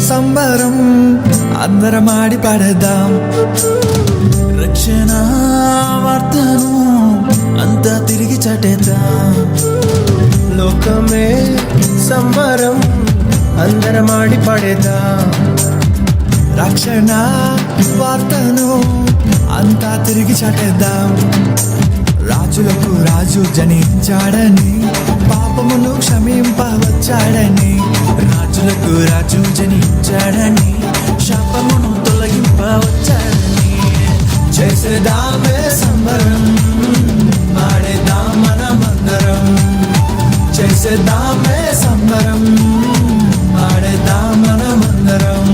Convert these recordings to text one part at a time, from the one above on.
సంబరం అందరం ఆడి పాడేద్దాం. రక్షణ వార్తను అంతా తిరిగి చాటేద్దాం. లోకమే సంబరం అందరం ఆడి పాడేద్దాం. రక్షణ వార్తను అంతా తిరిగి చాటేద్దాం. రాజులకు రాజు జనించాడని, పాపమును క్షమింపవచ్చాడని. రాజులకు రాజు జనించాడని, శాపమును తొలగింపవచ్చాడని. చేసేదామే సంబరం, ఆడేద్దాం మనమందరం. చేసేదామే సంబరం, ఆడేద్దాం మనమందరం.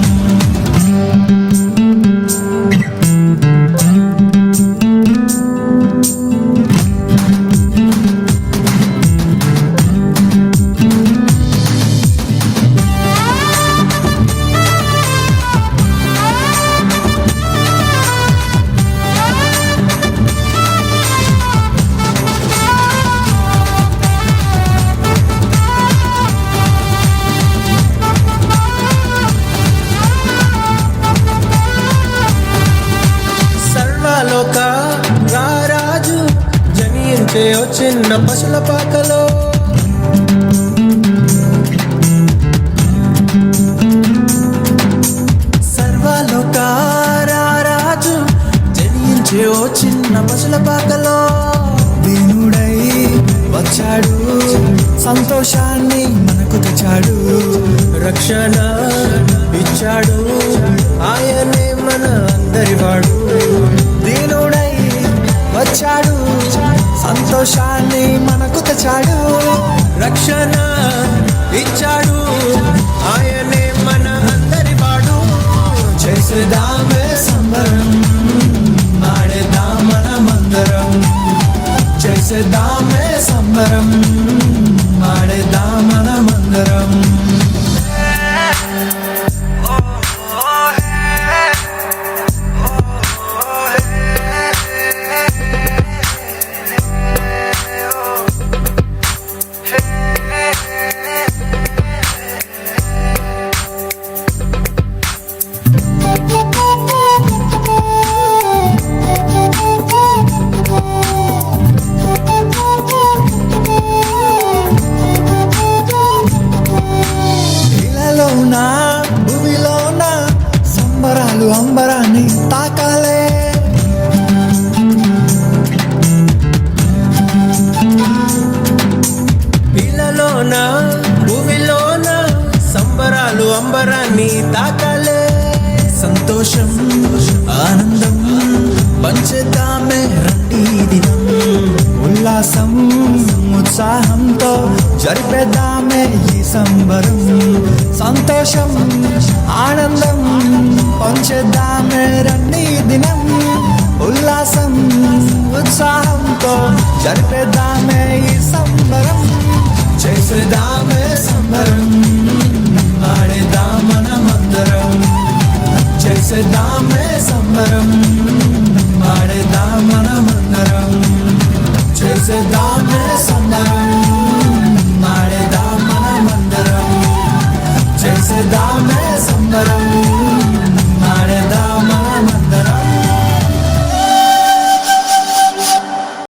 రారాజు జనించే ఓ చిన్న పశుల పాకలో. సర్వలోక రారాజు జనించే ఓ చిన్న పశుల పాకలో. దీనుడై వచ్చాడు, సంతోషాన్ని మనకు తెచ్చాడు. రక్షణ ఇచ్చాడు, ఆయనే మన అందరివాడు. దీనుడై వచ్చాడు, సంతోషాన్ని మనకు తెచ్చాడు. రక్షణ ఇచ్చాడు, ఆయనే మన అందరివాడు. చేసేదామే సంబరం, ఆడేద్దాం మనమందరం. చేసేదామే సంబరం, ఆడేద్దాం మనమందరం. భూమిలోన సంబరాలు అంబరాన్ని తాకాలే. ఇళ్ళలోన భూమిలోన సంబరాలు అంబరాన్ని తాకాలే. సంతోషం ఆనందం పంచేద్దామే రండి దినం. ఉల్లాసం ఉత్సాహంతో జరిపేద్దామే ఈ సంబరం. సంతోషం ఆనందం పంచేద్దామే రండి దినం. ఉల్లాసం ఉత్సాహంతో జరిపేద్దామే ఈ సంబరం. చేసేదామే సంబరం, ఆడేద్దాం మనమందరం. చేసేదామే సంబరం, ఆడేద్దాం మనమందరం. చేసేదామే సంబరం, ఆడేద్దాం మనమందరం. చేసేదామే సంబరం.